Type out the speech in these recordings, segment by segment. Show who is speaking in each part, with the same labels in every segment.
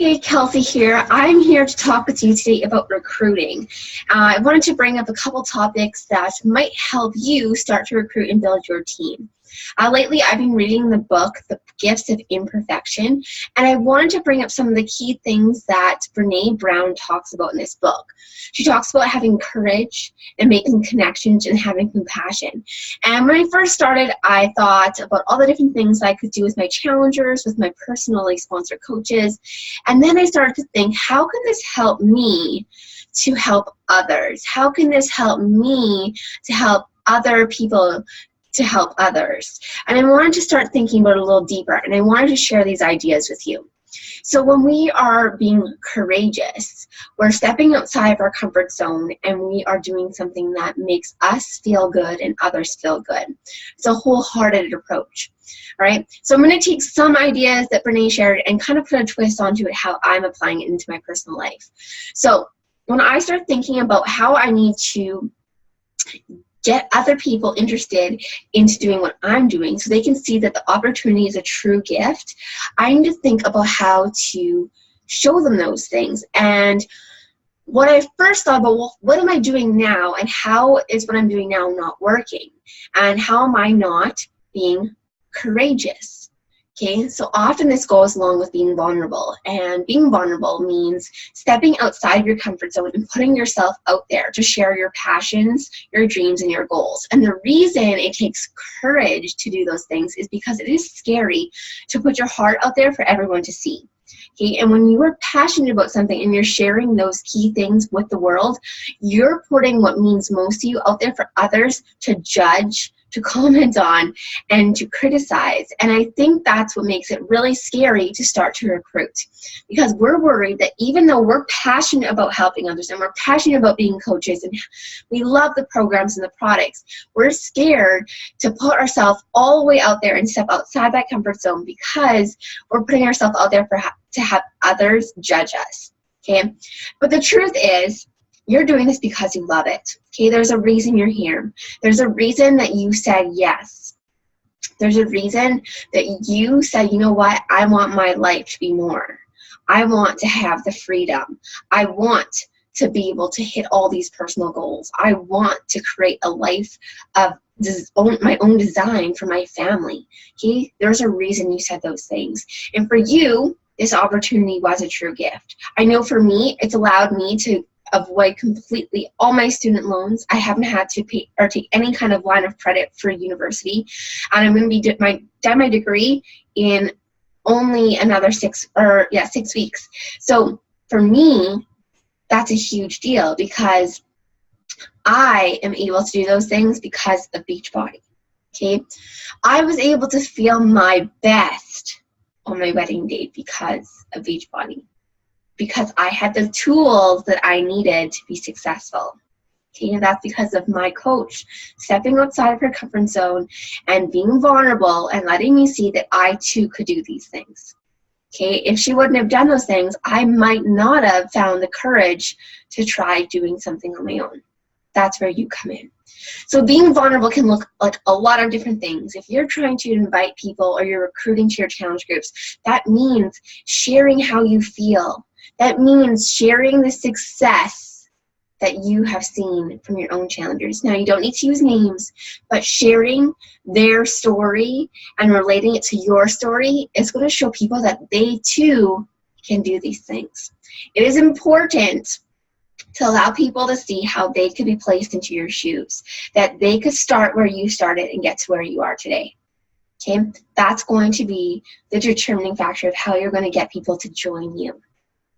Speaker 1: Hey, Kelsey here. I'm here to talk with you today about recruiting. I wanted to bring up a couple topics that might help you start to recruit and build your team. Lately, I've been reading the book, The Gifts of Imperfection, and I wanted to bring up some of the key things that Brené Brown talks about in this book. She talks about having courage and making connections and having compassion. And when I first started, I thought about all the different things I could do with my challengers, with my personally sponsored coaches. And then I started to think, how can this help me to help others? How can this help me to help other people to help others? And I wanted to start thinking about it a little deeper, and I wanted to share these ideas with you. So when we are being courageous, we're stepping outside of our comfort zone and we are doing something that makes us feel good and others feel good. It's a wholehearted approach, right? So I'm going to take some ideas that Brené shared and kind of put a twist onto it, how I'm applying it into my personal life. So when I start thinking about how I need to get other people interested into doing what I'm doing so they can see that the opportunity is a true gift, I need to think about how to show them those things. And what I first thought about, well, what am I doing now, and how is what I'm doing now not working? And how am I not being courageous? Okay, so often this goes along with being vulnerable, and being vulnerable means stepping outside your comfort zone and putting yourself out there to share your passions, your dreams, and your goals. And the reason it takes courage to do those things is because it is scary to put your heart out there for everyone to see. Okay, and when you are passionate about something and you're sharing those key things with the world, you're putting what means most to you out there for others to judge, to comment on, and to criticize. And I think that's what makes it really scary to start to recruit, because we're worried that even though we're passionate about helping others and we're passionate about being coaches and we love the programs and the products, we're scared to put ourselves all the way out there and step outside that comfort zone because we're putting ourselves out there to have others judge us. Okay, but the truth is, you're doing this because you love it. Okay, there's a reason you're here. There's a reason that you said yes. There's a reason that you said, you know what, I want my life to be more. I want to have the freedom. I want to be able to hit all these personal goals. I want to create a life of my own design for my family. Okay, there's a reason you said those things. And for you, this opportunity was a true gift. I know for me, it's allowed me to avoid completely all my student loans. I haven't had to pay or take any kind of line of credit for university, and I'm going to be done my degree in only another 6 weeks. So for me, that's a huge deal because I am able to do those things because of Beachbody. Okay, I was able to feel my best on my wedding day because of Beachbody, because I had the tools that I needed to be successful. Okay, and that's because of my coach stepping outside of her comfort zone and being vulnerable and letting me see that I too could do these things. Okay, if she wouldn't have done those things, I might not have found the courage to try doing something on my own. That's where you come in. So being vulnerable can look like a lot of different things. If you're trying to invite people or you're recruiting to your challenge groups, that means sharing how you feel. That means sharing the success that you have seen from your own challengers. Now, you don't need to use names, but sharing their story and relating it to your story is going to show people that they too can do these things. It is important to allow people to see how they could be placed into your shoes, that they could start where you started and get to where you are today. Okay, that's going to be the determining factor of how you're going to get people to join you.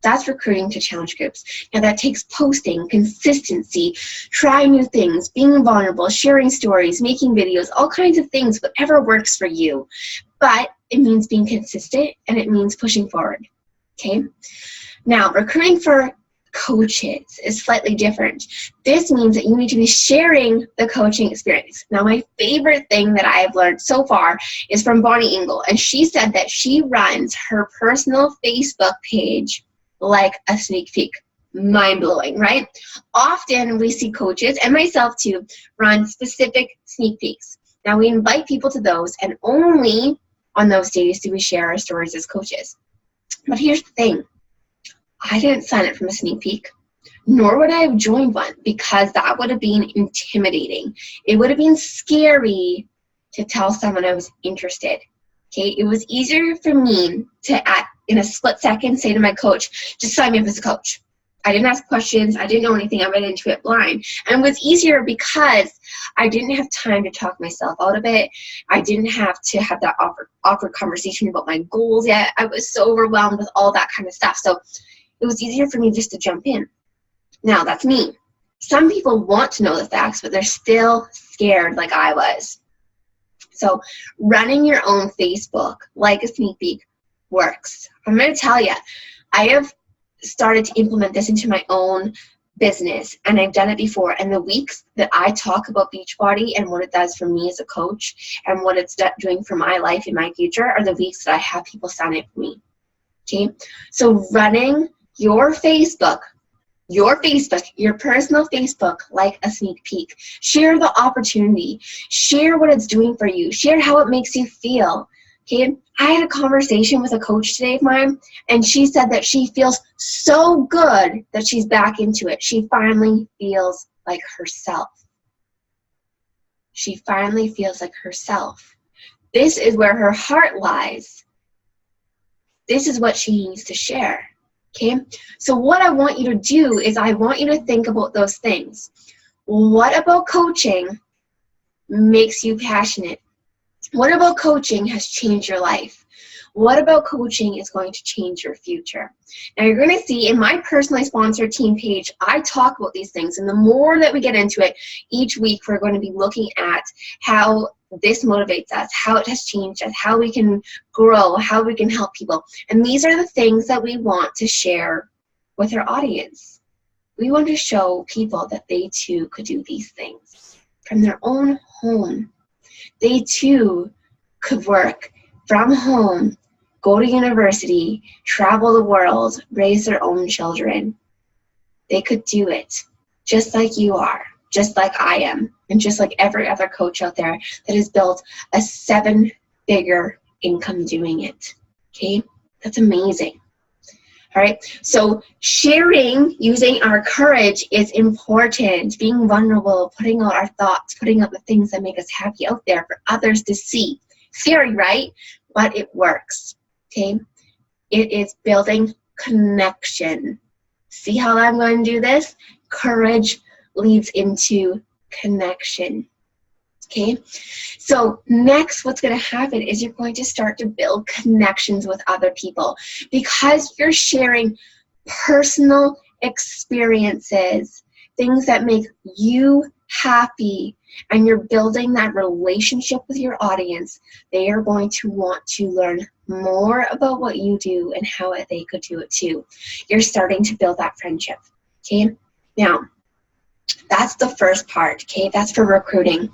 Speaker 1: That's recruiting to challenge groups. Now that takes posting, consistency, trying new things, being vulnerable, sharing stories, making videos, all kinds of things, whatever works for you. But it means being consistent and it means pushing forward. Okay? Now, recruiting for coaches is slightly different. This means that you need to be sharing the coaching experience. Now, my favorite thing that I have learned so far is from Bonnie Engel, and she said that she runs her personal Facebook page like a sneak peek. Mind-blowing, right? Often we see coaches, and myself too, run specific sneak peeks. Now we invite people to those, and only on those days do we share our stories as coaches. But here's the thing. I didn't sign up for a sneak peek, nor would I have joined one, because that would have been intimidating. It would have been scary to tell someone I was interested. Okay, it was easier for me to, in a split second, say to my coach, just sign me up as a coach. I didn't ask questions. I didn't know anything. I went into it blind. And it was easier because I didn't have time to talk myself out of it. I didn't have to have that awkward conversation about my goals yet. I was so overwhelmed with all that kind of stuff. So it was easier for me just to jump in. Now, that's me. Some people want to know the facts, but they're still scared like I was. So running your own Facebook like a sneak peek works. I'm going to tell you, I have started to implement this into my own business, and I've done it before. And the weeks that I talk about Beachbody and what it does for me as a coach and what it's doing for my life and my future are the weeks that I have people sign up for me. Okay, so running your Facebook, your personal Facebook like a sneak peek. Share the opportunity. Share what it's doing for you. Share how it makes you feel. Okay, I had a conversation with a coach today of mine, and she said that she feels so good that she's back into it. She finally feels like herself. She finally feels like herself. This is where her heart lies. This is what she needs to share. Okay, so what I want you to do is I want you to think about those things. What about coaching makes you passionate? What about coaching has changed your life? What about coaching is going to change your future? Now you're going to see in my personally sponsored team page, I talk about these things. And the more that we get into it, each week we're going to be looking at how this motivates us, how it has changed us, how we can grow, how we can help people. And these are the things that we want to share with our audience. We want to show people that they too could do these things from their own home. They too could work from home, go to university, travel the world, raise their own children. They could do it just like you are, just like I am, and just like every other coach out there that has built a 7-figure income doing it. Okay, that's amazing. All right, so sharing using our courage is important. Being vulnerable, putting out our thoughts, putting out the things that make us happy out there for others to see. Scary, right? But it works, okay? It is building connection. See how I'm going to do this? Courage leads into connection. Okay, so next what's going to happen is you're going to start to build connections with other people because you're sharing personal experiences, things that make you happy, and you're building that relationship with your audience. They are going to want to learn more about what you do and how they could do it too. You're starting to build that friendship. Okay, now that's the first part. Okay, that's for recruiting.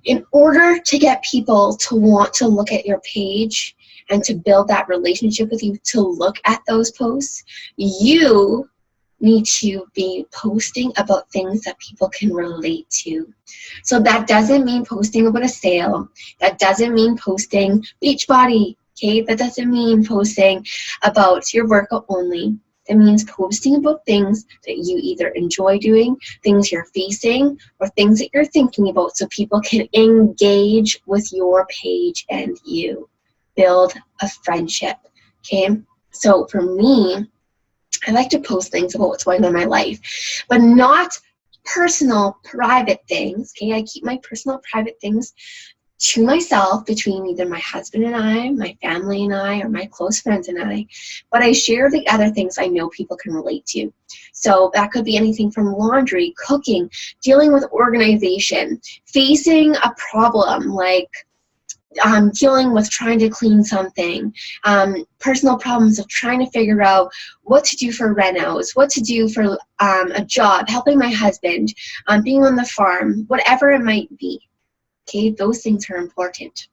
Speaker 1: In order to get people to want to look at your page and to build that relationship with you, to look at those posts, you need to be posting about things that people can relate to. So that doesn't mean posting about a sale. That doesn't mean posting Beachbody. Okay, that doesn't mean posting about your workout only. It means posting about things that you either enjoy doing, things you're facing, or things that you're thinking about so people can engage with your page and you. Build a friendship, okay? So for me, I like to post things about what's going on in my life, but not personal, private things, okay? I keep my personal, private things to myself between either my husband and I, my family and I, or my close friends and I, but I share the other things I know people can relate to. So that could be anything from laundry, cooking, dealing with organization, facing a problem like dealing with trying to clean something, personal problems of trying to figure out what to do for renos, what to do for a job, helping my husband, being on the farm, whatever it might be. Okay, those things are important.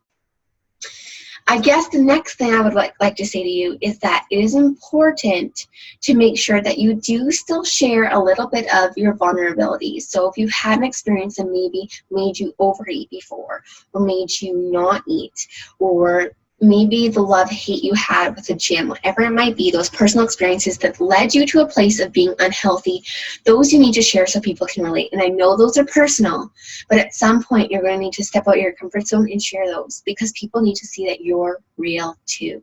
Speaker 1: I guess the next thing I would like to say to you is that it is important to make sure that you do still share a little bit of your vulnerabilities. So if you've had an experience that maybe made you overeat before, or made you not eat, or maybe the love-hate you had with the gym, whatever it might be, those personal experiences that led you to a place of being unhealthy, those you need to share so people can relate. And I know those are personal, but at some point you're going to need to step out of your comfort zone and share those, because people need to see that you're real too.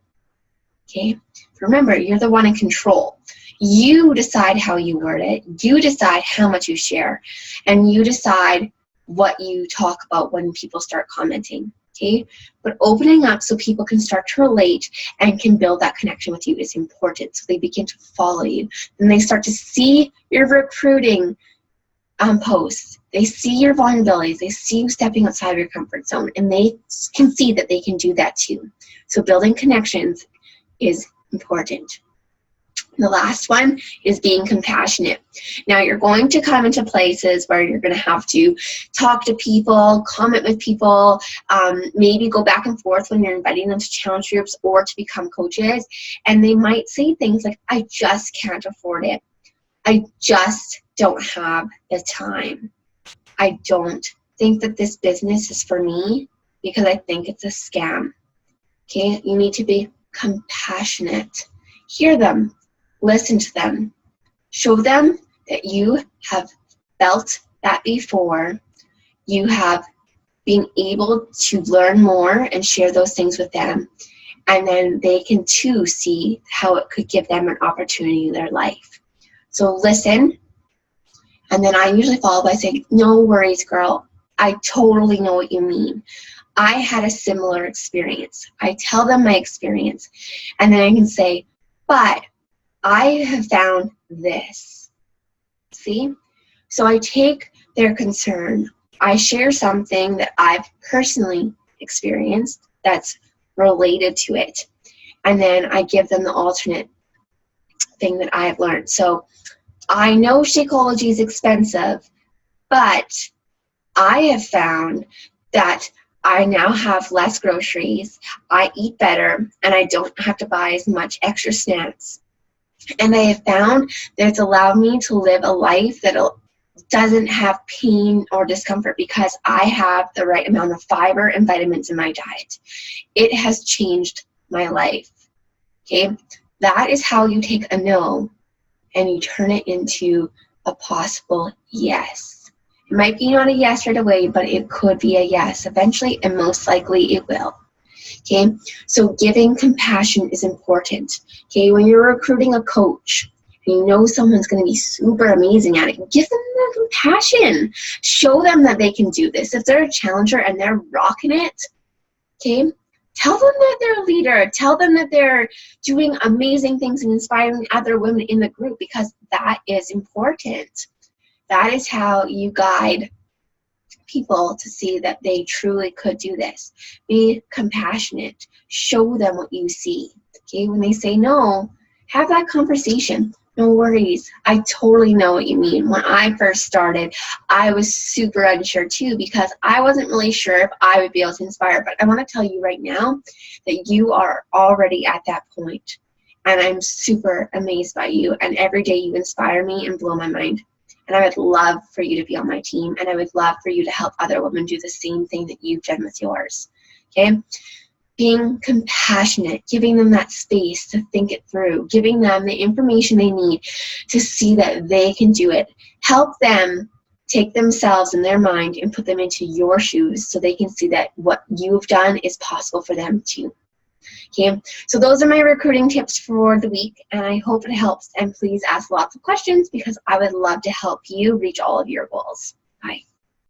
Speaker 1: Okay? Remember, you're the one in control. You decide how you word it. You decide how much you share. And you decide what you talk about when people start commenting. Okay? But opening up so people can start to relate and can build that connection with you is important. So they begin to follow you. Then they start to see your recruiting posts. They see your vulnerabilities. They see you stepping outside of your comfort zone. And they can see that they can do that too. So building connections is important. The last one is being compassionate. Now, you're going to come into places where you're going to have to talk to people, comment with people, maybe go back and forth when you're inviting them to challenge groups or to become coaches. And they might say things like, I just can't afford it. I just don't have the time. I don't think that this business is for me because I think it's a scam. Okay, you need to be compassionate. Hear them. Listen to them. Show them that you have felt that before. You have been able to learn more and share those things with them. And then they can too see how it could give them an opportunity in their life. So listen. And then I usually follow by saying, no worries, girl. I totally know what you mean. I had a similar experience. I tell them my experience. And then I can say, but I have found this. See? So I take their concern. I share something that I've personally experienced that's related to it. And then I give them the alternate thing that I have learned. So I know Shakeology is expensive, but I have found that I now have less groceries, I eat better, and I don't have to buy as much extra snacks. And I have found that it's allowed me to live a life that doesn't have pain or discomfort because I have the right amount of fiber and vitamins in my diet. It has changed my life. Okay? That is how you take a no and you turn it into a possible yes. It might be not a yes right away, but it could be a yes eventually, and most likely it will. Okay, so giving compassion is important. Okay, when you're recruiting a coach and you know someone's going to be super amazing at it, give them the compassion. Show them that they can do this. If they're a challenger and they're rocking it, okay, tell them that they're a leader. Tell them that they're doing amazing things and inspiring other women in the group, because that is important. That is how you guide people to see that they truly could do this. Be compassionate. Show them what you see. Okay, when they say no, have that conversation. No worries. I totally know what you mean. When I first started, I was super unsure too, because I wasn't really sure if I would be able to inspire. But I want to tell you right now that you are already at that point. And I'm super amazed by you. And every day you inspire me and blow my mind. And I would love for you to be on my team, and I would love for you to help other women do the same thing that you've done with yours. Okay? Being compassionate, giving them that space to think it through, giving them the information they need to see that they can do it. Help them take themselves and their mind and put them into your shoes so they can see that what you've done is possible for them too. Okay, so those are my recruiting tips for the week, and I hope it helps. And please ask lots of questions because I would love to help you reach all of your goals. Bye.